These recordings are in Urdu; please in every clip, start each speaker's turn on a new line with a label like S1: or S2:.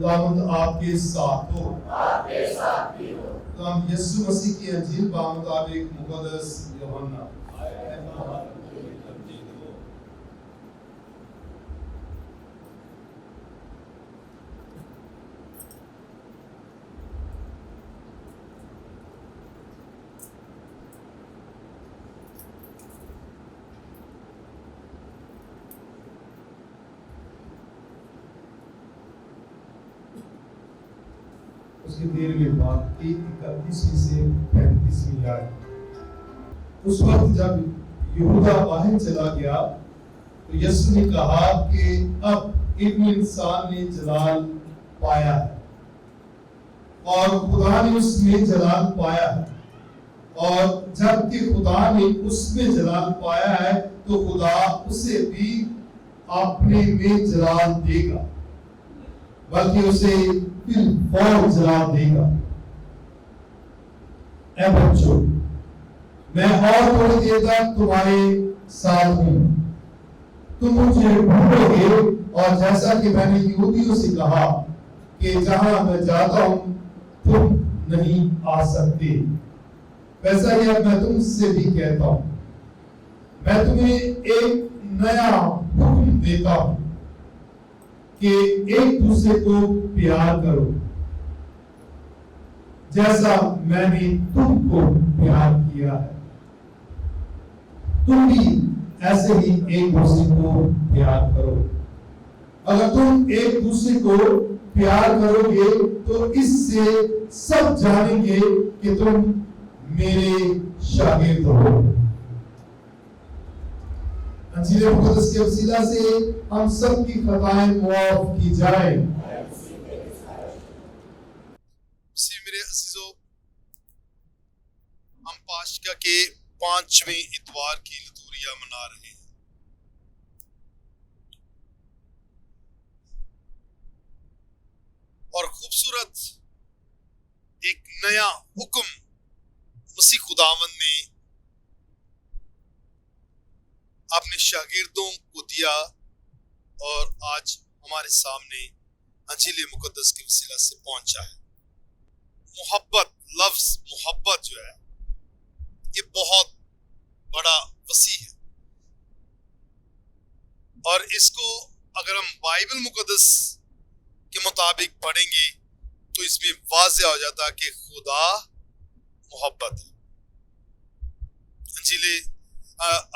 S1: خداوند آپ کے ساتھ ہو۔ تو ہم یسوع مسیح کی انجیل بمطابق مقدس یوحنا اس کے 13ویں باب کی 31 سے 35 آیت۔ اس وقت جب یہودا باہر چلا گیا تو یسوع نے کہا کہ اب ابن انسان نے جلال پایا ہے اور خدا نے اس میں جلال پایا ہے، اور جب کہ خدا نے اس میں جلال پایا ہے تو خدا اسے بھی اپنے میں جلال دے گا، بلکہ اسے فوراً جلال دے گا۔ اے بچوں، میں اور تھوڑی دیر تک تمہارے ساتھ ہوں، تم مجھے ڈھونڈو گے، اور جیسا کہ میں نے یہودیوں سے کہا کہ جہاں میں جاتا ہوں تم نہیں آ سکتے، ویسا ہی اب میں تم سے بھی کہتا ہوں۔ میں تمہیں ایک نیا حکم دیتا ہوں کہ ایک دوسرے کو پیار کرو، جیسا میں نے تم کو پیار کیا ہے، تم بھی ایسے ہی ایک دوسرے کو پیار کرو۔ اگر تم ایک دوسرے کو پیار کرو گے تو اس سے سب جانیں گے کہ تم میرے شاگرد ہو۔ انجیل مقدس کے وسیلہ سے ہم سب کی خطائیں معاف کی جائیں۔
S2: میرے عزیزو، ہم پاشکا کے 5ویں اتوار کی لتوریہ منا رہے ہیں، اور خوبصورت ایک نیا حکم مسیح خداوند نے اپنے شاگردوں کو دیا، اور آج ہمارے سامنے انجیل مقدس کے وسیلہ سے پہنچا ہے۔ محبت، لفظ محبت جو ہے یہ بہت بڑا وسیع ہے، اور اس کو اگر ہم بائبل مقدس کے مطابق پڑھیں گے تو اس میں واضح ہو جاتا ہے کہ خدا محبت ہے۔ انجیل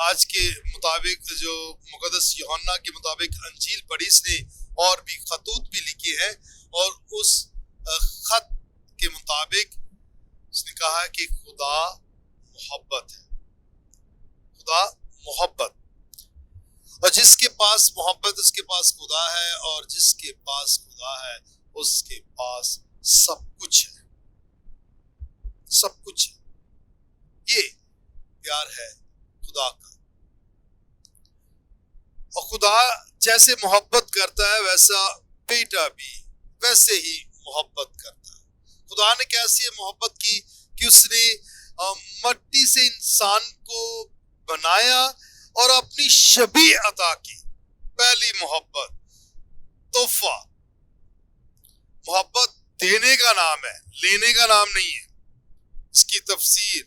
S2: آج کے مطابق جو مقدس یوحنا کے مطابق انجیل پڑھی، اس نے اور بھی خطوط بھی لکھے ہیں، اور اس خط کے مطابق اس نے کہا کہ خدا محبت ہے، خدا محبت، اور جس کے پاس محبت اس کے پاس خدا ہے، اور جس کے پاس خدا ہے اس کے پاس سب کچھ ہے، سب کچھ ہے۔ یہ پیار ہے خدا کا، اور خدا جیسے محبت کرتا ہے ویسا بیٹا بھی ویسے ہی محبت کرتا ہے۔ خدا نے کیسی محبت کی کہ اس نے مٹی سے انسان کو بنایا اور اپنی شبیہ عطا کی۔ پہلی محبت تحفہ، محبت دینے کا نام ہے، لینے کا نام نہیں ہے۔ اس کی تفسیر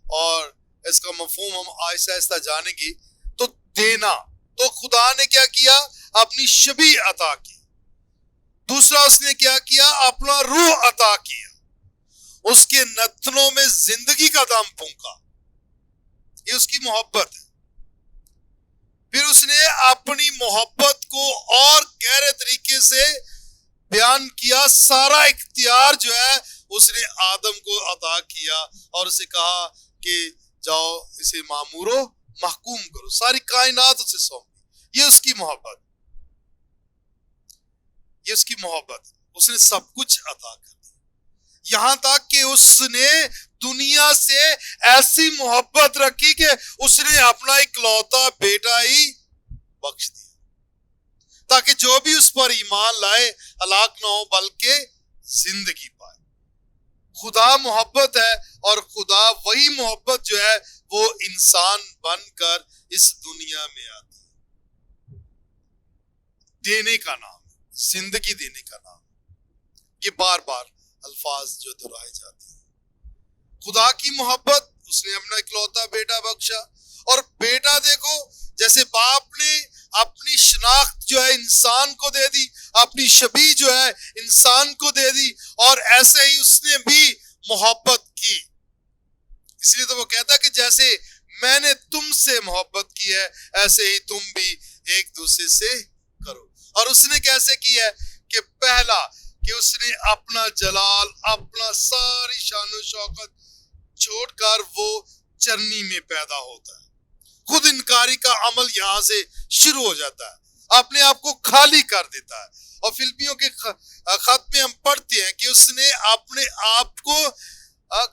S2: اور اس کا مفہوم ہم آہستہ آہستہ جانیں گے۔ تو دینا، تو خدا نے کیا کیا؟ اپنی شبیہ عطا کی۔ دوسرا اس نے کیا کیا؟ اپنا روح عطا کیا، اس کے نتنوں میں زندگی کا دم پھونکا، یہ اس کی محبت ہے۔ پھر اس نے اپنی محبت کو اور گہرے طریقے سے بیان کیا، سارا اختیار جو ہے اس نے آدم کو عطا کیا، اور اسے کہا کہ جاؤ اسے معمور و محکوم کرو، ساری کائنات اسے سونپی۔ یہ اس کی محبت، یہ اس کی محبت، اس نے سب کچھ عطا کر دیا، یہاں تک کہ اس نے دنیا سے ایسی محبت رکھی کہ اس نے اپنا اکلوتا بیٹا ہی بخش دیا، تاکہ جو بھی اس پر ایمان لائے ہلاک نہ ہو بلکہ زندگی پائے۔ خدا محبت ہے، اور خدا وہی محبت جو ہے وہ انسان بن کر اس دنیا میں آتی ہے۔ دینے کا نام ہے، زندگی دینے کا نام ہے۔ یہ بار بار الفاظ جو دہرائے جاتے ہیں. خدا کی محبت، اس نے اپنا اکلوتا بیٹا بخشا. اور بیٹا دیکھو، جیسے باپ نے اپنی شناخت جو ہے انسان کو دے دی، اپنی شبیہ جو ہے انسان کو دے دی، اور ایسے ہی اس نے بھی محبت کی. اس لیے تو وہ کہتا ہے کہ جیسے میں نے تم سے محبت کی ہے ایسے ہی تم بھی ایک دوسرے سے کرو. اور اس نے کیسے کی ہے کہ پہلا کہ اس نے اپنا جلال، اپنا ساری شان و شوکت چھوڑ کر وہ چرنی میں پیدا ہوتا ہے. خود انکاری کا عمل یہاں سے شروع ہو جاتا ہے، اپنے آپ کو خالی کر دیتا ہے. اور فلپیوں کے خط میں ہم پڑھتے ہیں کہ اس نے اپنے آپ کو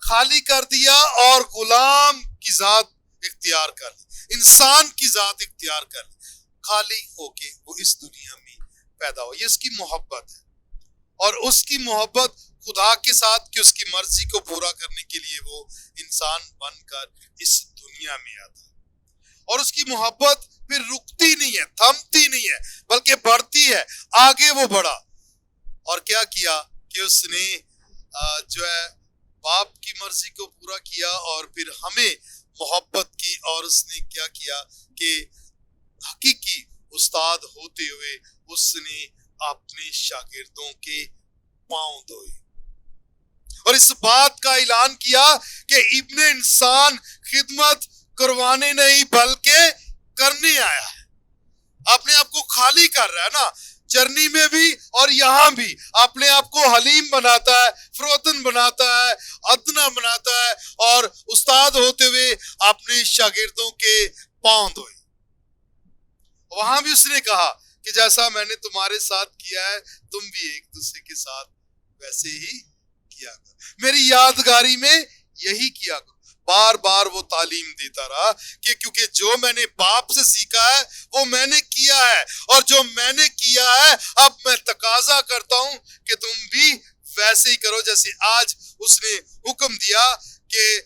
S2: خالی کر دیا اور غلام کی ذات اختیار کر لی، انسان کی ذات اختیار کر لی. خالی ہو کے وہ اس دنیا میں پیدا ہو. یہ اس کی محبت ہے. اور اس کی محبت خدا کے ساتھ کہ اس کی مرضی کو پورا کرنے کے لیے وہ انسان بن کر اس دنیا میں آتا ہے. اور اس کی محبت پھر رکتی نہیں ہے، تھمتی نہیں ہے، بلکہ بڑھتی ہے. آگے وہ بڑھا اور کیا کیا کہ اس نے جو ہے باپ کی مرضی کو پورا کیا اور پھر ہمیں محبت کی. اور اس نے کیا کیا کہ حقیقی استاد ہوتے ہوئے اس نے اپنے شاگردوں کے پاؤں دھوئے اور اس بات کا اعلان کیا کہ ابن انسان خدمت کروانے نہیں بلکہ کرنے آیا ہے. اپنے آپ کو خالی کر رہا ہے نا، چرنی میں بھی اور یہاں بھی اپنے آپ کو حلیم بناتا ہے، فروتن بناتا ہے، ادنا بناتا ہے، اور استاد ہوتے ہوئے اپنے شاگردوں کے پاؤں دھوئے. وہاں بھی اس نے کہا کہ جیسا میں نے تمہارے ساتھ کیا ہے تم بھی ایک دوسرے کے ساتھ ویسے ہی کیا کرو. میری یادگاری میں یہی کیا کرو. بار بار وہ تعلیم دیتا رہا کہ کیونکہ جو میں نے باپ سے سیکھا ہے وہ میں نے کیا ہے، اور جو میں نے کیا ہے اب میں تقاضا کرتا ہوں کہ تم بھی ویسے ہی کرو. جیسے آج اس نے حکم دیا کہ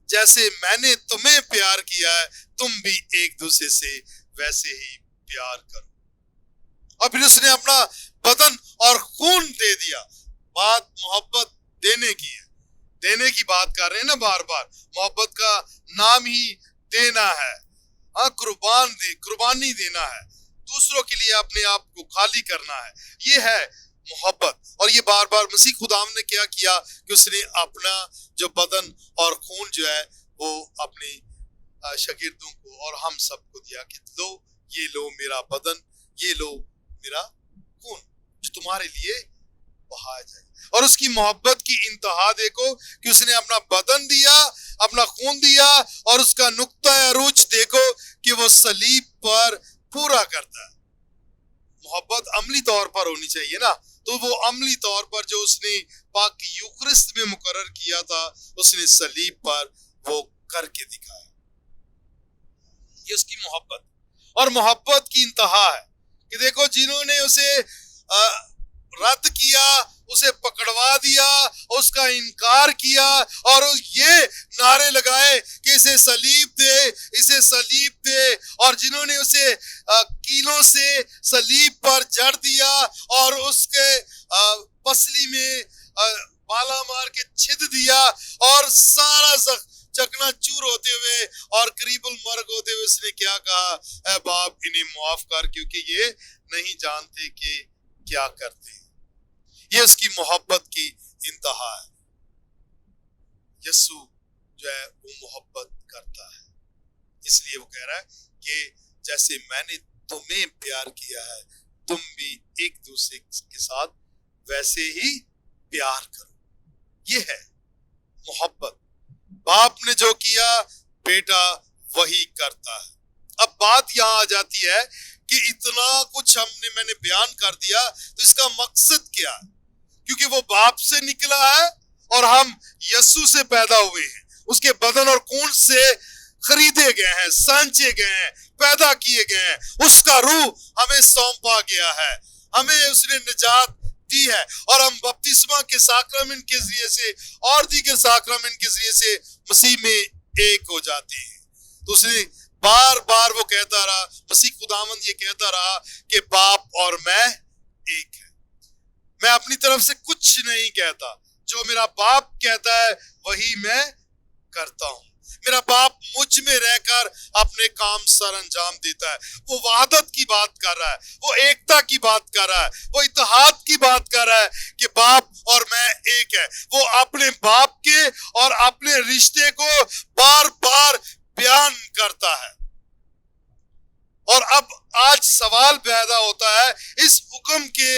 S2: جیسے میں نے تمہیں پیار کیا ہے تم بھی ایک دوسرے سے ویسے ہی پیار کرو. اور پھر اس نے اپنا بدن اور خون دے دیا. بات محبت دینے کی ہے، دینے کی بات کر رہے ہیں نا بار بار. محبت کا نام ہی دینا ہے. قربانی دینا ہے، دوسروں کے لیے اپنے آپ کو خالی کرنا ہے. یہ ہے محبت. اور یہ بار بار مسیح خداوند نے کیا کیا کہ اس نے اپنا جو بدن اور خون جو ہے وہ اپنے شاگردوں کو اور ہم سب کو دیا کہ لو، یہ لو میرا بدن، یہ لو میرا خون جو تمہارے لیے بہایا جائے. اور اس کی محبت کی انتہا دیکھو کہ اس نے اپنا بدن دیا، اپنا خون دیا، اور اس کا نقطہ عروج دیکھو کہ وہ صلیب پر پورا کرتا ہے. محبت عملی طور پر ہونی چاہیے نا، تو وہ عملی طور پر جو اس نے پاک یوکرست میں مقرر کیا تھا اس نے صلیب پر وہ کر کے دکھایا. یہ اس کی محبت. اور محبت کی انتہا ہے کہ دیکھو جنہوں نے اسے رد کیا، اسے پکڑوا دیا، اس کا انکار کیا اور یہ نعرے لگائے کہ اسے صلیب دے، اسے صلیب دے، اور جنہوں نے اسے کیلوں سے صلیب پر جڑ دیا اور اس کے پسلی میں بالا مار کے چھد دیا اور سارا چکنا چور ہوتے ہوئے اور قریب المرگ ہوتے ہوئے اس نے کیا کہا، اے باپ انہیں معاف کر کیونکہ یہ نہیں جانتے کہ کیا کرتے ہیں. یہ اس کی محبت کی انتہا ہے. یسوع جو ہے وہ محبت کرتا ہے، اس لیے وہ کہہ رہا ہے کہ جیسے میں نے تمہیں پیار کیا ہے تم بھی ایک دوسرے کے ساتھ ویسے ہی پیار کرو. یہ ہے محبت. باپ نے جو کیا بیٹا وہی کرتا ہے. اب بات یہاں آ جاتی ہے کہ اتنا کچھ میں نے بیان کر دیا تو اس کا مقصد کیا ہے؟ کیونکہ وہ باپ سے نکلا ہے اور ہم یسوع سے پیدا ہوئے ہیں، اس کے بدن اور خون سے خریدے گئے ہیں، سانچے گئے ہیں، پیدا کیے گئے ہیں. اس کا روح ہمیں سونپا گیا ہے، ہمیں اس نے نجات دی ہے، اور ہم بپتسمہ کے ساکرامنٹ کے ذریعے سے اور دیگر ساکرامنٹ کے ذریعے سے مسیح میں ایک ہو جاتے ہیں. تو اس نے بار بار وہ کہتا رہا، مسیح خداوند یہ کہتا رہا کہ باپ اور میں ایک ہے. میں اپنی طرف سے کچھ نہیں کہتا، جو میرا باپ کہتا ہے وہی میں کرتا ہوں۔ میرا باپ مجھ میں رہ کر اپنے کام سر انجام دیتا ہے۔ وہ وحدت کی بات کر رہا ہے، وہ ایکتا کی بات کر رہا ہے، وہ اتحاد کی بات کر رہا ہے کہ باپ اور میں ایک ہے۔ وہ اپنے باپ کے اور اپنے رشتے کو بار بار بیان کرتا ہے۔ اور اب آج سوال پیدا ہوتا ہے اس حکم کے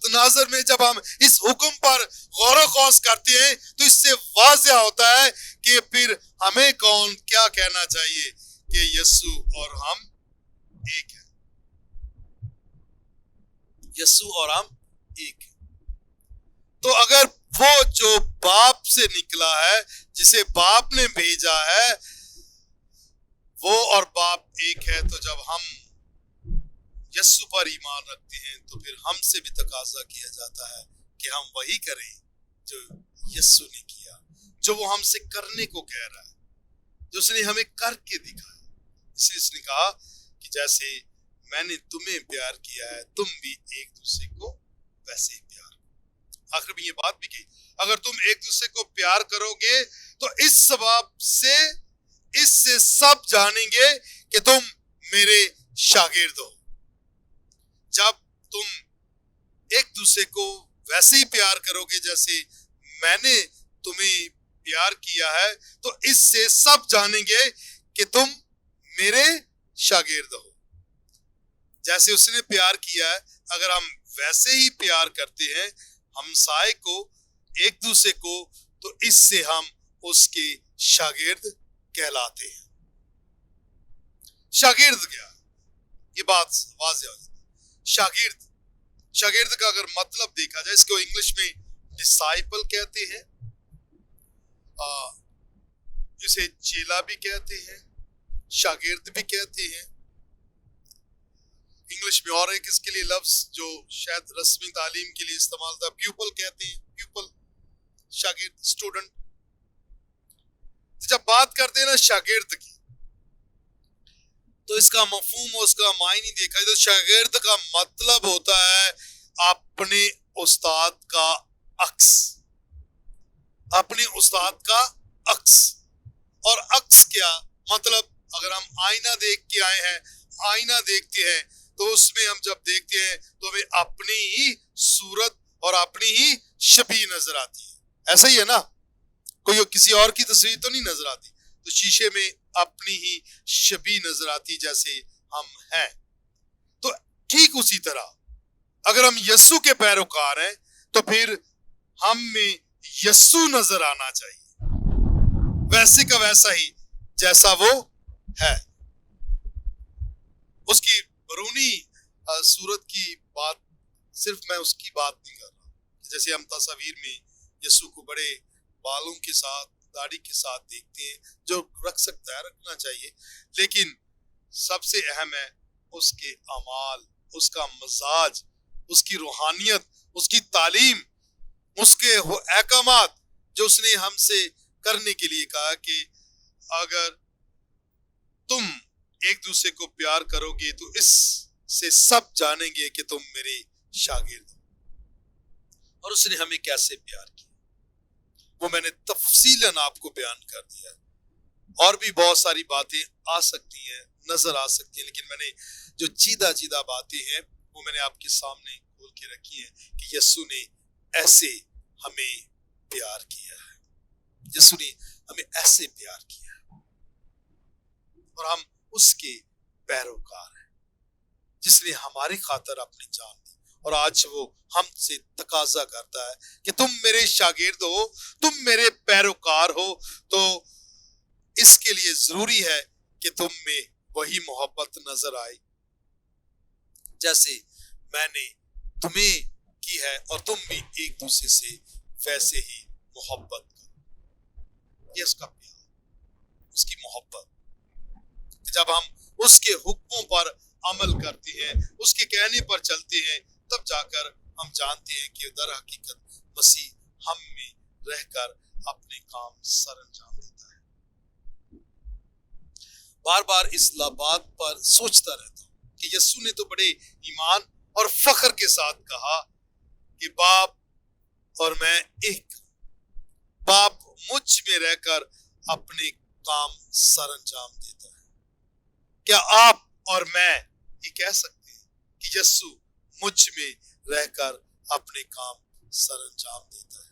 S2: تناظر میں، جب ہم اس حکم پر غور و خوض کرتے ہیں تو اس سے واضح ہوتا ہے کہ پھر ہمیں کون کیا کہنا چاہیے کہ یسوع اور ہم ایک ہیں۔ یسوع اور ہم ایک ہیں۔ تو اگر وہ جو باپ سے نکلا ہے، جسے باپ نے بھیجا ہے، وہ اور باپ ایک ہے، تو جب ہم یسوع پر ایمان رکھتے ہیں تو پھر ہم سے بھی تقاضا کیا جاتا ہے کہ ہم وہی کریں جو یسوع نے کیا، جو وہ ہم سے کرنے کو کہہ رہا ہے، جو اس نے ہمیں کر کے دکھایا۔ اس لیے اس نے کہا کہ جیسے میں نے تمہیں پیار کیا ہے، تم بھی ایک دوسرے کو ویسے ہی پیار کرو۔ آخر میں یہ بات بھی کہی، اگر تم ایک دوسرے کو پیار کرو گے تو اس سبب سے سب جانیں گے کہ تم میرے شاگرد ہو، جب تم ایک دوسرے کو ویسے ہی پیار کرو گے جیسے میں نے تمہیں پیار کیا ہے، تو اس سے سب جانیں گے کہ تم میرے شاگرد ہو۔ جیسے اس نے پیار کیا ہے، اگر ہم ویسے ہی پیار کرتے ہیں ہمسائے کو، ایک دوسرے کو، تو اس سے ہم اس کے شاگرد کہلاتے ہیں۔ شاگرد کیا ہے؟ یہ بات واضح ہو جاتی ہے۔ شاگرد کا اگر مطلب دیکھا جائے، اس کو انگلش میں ڈسائپل کہتے ہیں، اسے چیلا بھی کہتے ہیں، شاگرد بھی کہتے ہیں۔ انگلش میں اور ایک اس کے لیے لفظ جو شاید رسمی تعلیم کے لیے استعمال تھا، پیوپل کہتے ہیں، پیوپل، شاگرد، اسٹوڈنٹ۔ جب بات کرتے ہیں نا شاگرد کی، تو اس کا مفہوم اور اس کا معنی دیکھا جائے تو شاگرد کا مطلب ہوتا ہے اپنے استاد کا عکس، اپنے استاد کا عکس۔ اور عکس کیا مطلب؟ اگر ہم آئینہ دیکھ کے آئے ہیں، آئینہ دیکھتے ہیں تو اس میں ہم جب دیکھتے ہیں تو ہمیں اپنی ہی صورت اور اپنی ہی شبیہ نظر آتی ہے۔ ایسا ہی ہے نا، کوئی کسی اور کی تصویر تو نہیں نظر آتی، تو شیشے میں اپنی ہی شبیہ نظر آتی جیسے ہم ہیں۔ تو ٹھیک اسی طرح اگر ہم یسوع کے پیروکار ہیں تو پھر ہم میں یسوع نظر آنا چاہیے، ویسے کا ویسا ہی جیسا وہ ہے۔ اس کی برونی صورت کی بات صرف میں اس کی بات نہیں کر رہا، جیسے ہم تصاویر میں یسوع کو بڑے بالوں کے ساتھ، داڑھی کے ساتھ دیکھتے ہیں، جو رکھ سکتا ہے رکھنا چاہیے، لیکن سب سے اہم ہے اس کے اعمال، اس کا مزاج، اس کی روحانیت، اس کی تعلیم، اس کے احکامات جو اس نے ہم سے کرنے کے لیے کہا کہ اگر تم ایک دوسرے کو پیار کرو گے تو اس سے سب جانیں گے کہ تم میرے شاگرد ہو۔ اور اس نے ہمیں کیسے پیار کیا وہ میں نے تفصیلاً آپ کو بیان کر دیا ہے۔ اور بھی بہت ساری باتیں آ سکتی ہیں، نظر آ سکتی ہیں، لیکن میں نے جو چیدہ باتیں ہیں وہ میں نے آپ کے سامنے کھول کے رکھی ہیں کہ یسوع نے ایسے ہمیں پیار کیا ہے، یسوع نے ہمیں ایسے پیار کیا ہے، اور ہم اس کے پیروکار ہیں جس نے ہماری خاطر اپنی جان دی۔ اور آج وہ ہم سے تقاضا کرتا ہے کہ تم میرے شاگرد ہو، تم میرے پیروکار ہو، تو اس کے لیے ضروری ہے کہ تم میں وہی محبت نظر آئے جیسے میں نے تمہیں کی ہے، اور تم بھی ایک دوسرے سے ویسے ہی محبت کرو۔ یہ اس کا پیار، اس کی محبت۔ جب ہم اس کے حکموں پر عمل کرتے ہیں، اس کے کہنے پر چلتے ہیں، تب جا کر ہم جانتے ہیں کہ در حقیقت مسیح ہم میں رہ کر اپنے کام سر انجام دیتا ہے۔ بار بار اس بات پر سوچتا رہتا ہوں کہ یسوع نے تو بڑے ایمان اور فخر کے ساتھ کہا کہ باپ اور میں ایک، باپ مجھ میں رہ کر اپنے کام سر انجام دیتا ہے۔ کیا آپ اور میں یہ کہہ سکتے ہیں کہ یسوع مجھ میں رہ کر اپنے کام سر انجام دیتا ہے؟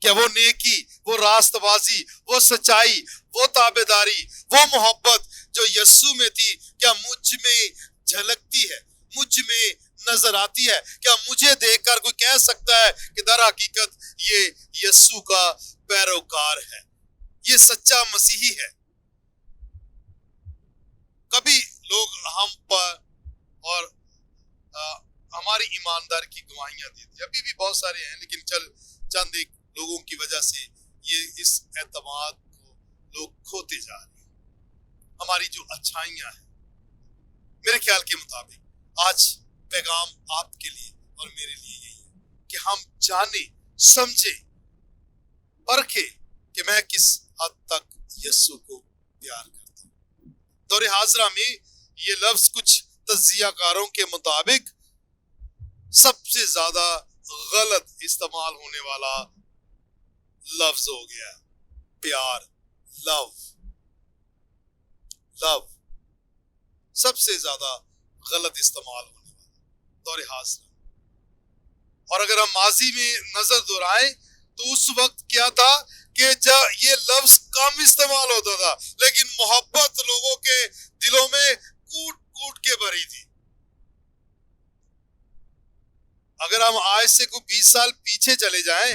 S2: کیا وہ نیکی، وہ راست بازی، وہ سچائی، وہ تابعداری، وہ محبت جو یسوع میں تھی، کیا مجھ میں جھلکتی ہے، مجھ میں نظر آتی ہے؟ کیا مجھے دیکھ کر کوئی کہہ سکتا ہے کہ در حقیقت یہ یسوع کا پیروکار ہے، یہ سچا مسیحی ہے؟ کبھی لوگ ہم پر اور ہماری ایمانداری کی گواہیاں دیتے ہیں، ابھی بھی بہت سارے ہیں، لیکن چند ایک لوگوں کی وجہ سے یہ اس اعتماد کو لوگ کھوتے جا رہے ہیں۔ ہماری جو اچھائیاں ہیں، میرے خیال کے مطابق آج پیغام آپ کے لیے اور میرے لیے یہی ہے کہ ہم جانیں، سمجھیں، پرکھیں کہ میں کس حد تک یسوع کو پیار کرتا ہوں۔ دور حاضرہ میں یہ لفظ کچھ تجزیہ کاروں کے مطابق سب سے زیادہ غلط استعمال ہونے والا لفظ ہو گیا ہے۔ پیار، لو سب سے زیادہ غلط استعمال ہونے والا دور حاضر۔ اور اگر ہم ماضی میں نظر دہرائیں تو اس وقت کیا تھا کہ جب یہ لفظ کم استعمال ہوتا تھا، لیکن محبت لوگوں کے دلوں میں کوٹ کوٹ کے بھری تھی۔ اگر ہم آج سے کوئی 20 سال پیچھے چلے جائیں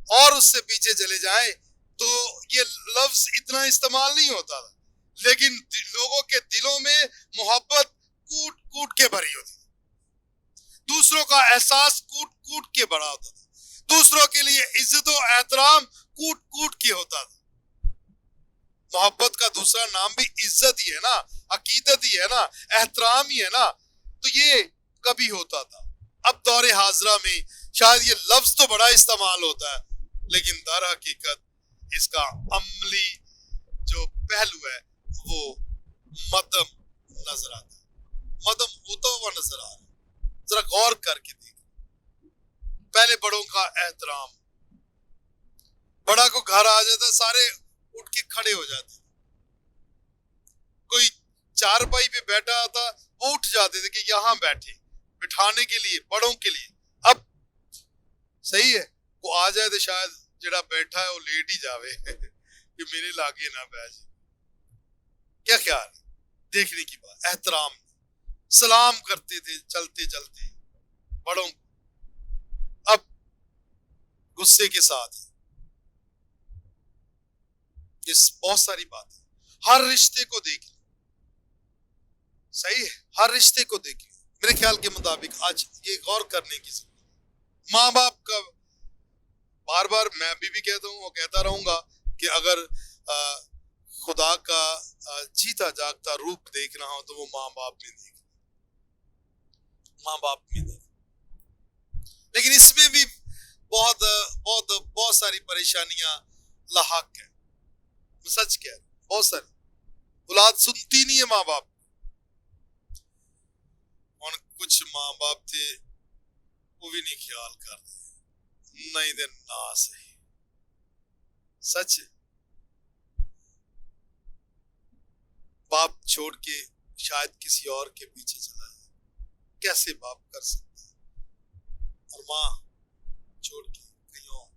S2: اور اس سے پیچھے چلے جائیں تو یہ لفظ اتنا استعمال نہیں ہوتا تھا، لیکن لوگوں کے دلوں میں محبت کوٹ کوٹ کے بھری ہوتی تھی، دوسروں کا احساس کوٹ کوٹ کے بڑا ہوتا تھا، دوسروں کے لیے عزت و احترام کوٹ کوٹ کے ہوتا تھا۔ محبت کا دوسرا نام بھی عزت ہی ہے نا، عقیدت ہی ہے نا، احترام ہی ہے نا، تو یہ کبھی ہوتا تھا۔ اب دور حاضرہ میں شاید یہ لفظ تو بڑا استعمال ہوتا ہے، لیکن در حقیقت اس کا عملی جو پہلو ہے وہ مدم نظر آتا ہے، مدم ہوتا ہوا نظر آ رہا ہے۔ ذرا غور کر کے دیکھ، پہلے بڑوں کا احترام، بڑا کو گھر آ جاتا سارے اٹھ کے کھڑے ہو جاتے، کوئی چارپائی پہ بیٹھا آتا وہ اٹھ جاتے تھے کہ یہاں بیٹھے، بٹھانے کے لیے، بڑوں کے لیے۔ اب صحیح ہے، وہ آ جائے تو شاید جڑا بیٹھا ہے وہ لیٹ ہی جاوے کہ میرے لاگے نہ بیٹھ جائے۔ کیا خیال ہے؟ دیکھنے کی بات، احترام، سلام کرتے تھے چلتے چلتے بڑوں کو، اب غصے کے ساتھ اس بہت ساری بات ہے۔ ہر رشتے کو دیکھ لیں، صحیح ہے، ہر رشتے کو دیکھ لیں۔ میرے خیال کے مطابق آج یہ غور کرنے کی ضرورت، ماں باپ کا بار بار میں بھی کہتا ہوں اور کہتا رہوں گا کہ اگر خدا کا جیتا جاگتا روپ دیکھنا ہو تو وہ ماں باپ میں دیکھ، ماں باپ میں دیکھ۔ لیکن اس میں بھی بہت بہت بہت ساری پریشانیاں لاحق ہیں، سچ کہہ رہا ہوں، بہت ساری اولاد سنتی نہیں ہے ماں باپ۔ اور کچھ ماں باپ تھے وہ بھی نہیں خیال کرتے، نہیں دے نا صحیح، سچ ہے۔ باپ چھوڑ کے شاید کسی اور کے پیچھے چلا جائے، کیسے باپ کر سکتا ہے؟ اور ماں چھوڑ کے کہیں اور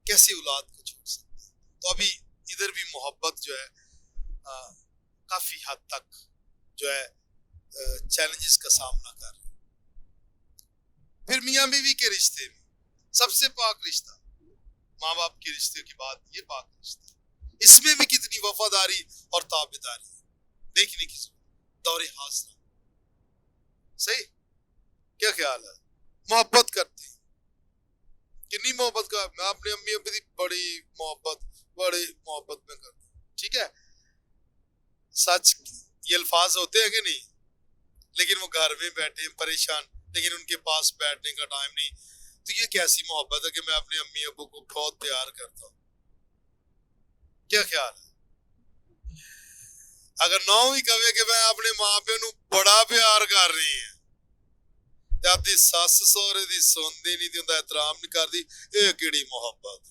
S2: کیسے اولاد کو چھوڑ سکتا ہے؟ تو ابھی ادھر بھی محبت جو ہے کافی حد تک جو ہے چیلنجز کا سامنا کر رہے ہیں۔ پھر میاں بیوی کے رشتے میں سب سے پاک رشتہ، ماں باپ کے رشتے کی بات، یہ پاک رشتہ، اس میں بھی کتنی وفاداری اور تابعداری ہے، دیکھنے کی ضرورت۔ دور حاضرہ، صحیح، کیا خیال ہے؟ محبت کرتے ہیں، کتنی محبت کا، میں اپنی امی ابو بڑی محبت میں کرتا ہوں، ٹھیک ہے، سچ یہ الفاظ ہوتے ہیں کہ نہیں؟ لیکن وہ گھر میں بیٹھے پریشان، لیکن ان کے پاس بیٹھنے کا ٹائم نہیں، تو یہ کیسی محبت ہے کہ میں اپنے امی ابو کو بہت پیار کرتا ہوں؟ کیا خیال ہے؟ اگر نو بھی کہے کہ میں اپنے ماں پیو نو بڑا پیار کر رہی ہے، ਤੇ ਆਪਦੀ ਸੱਸ ਸਹੁਰੇ ਦੀ ਸੁਣਦੀ ਨਹੀਂ, ਤੇ ਉਹਦਾ ਇਤਰਾਮ ਨਹੀਂ ਕਰਦੀ, ਇਹ ਕਿਹੜੀ ਮੁਹੱਬਤ ਹੈ?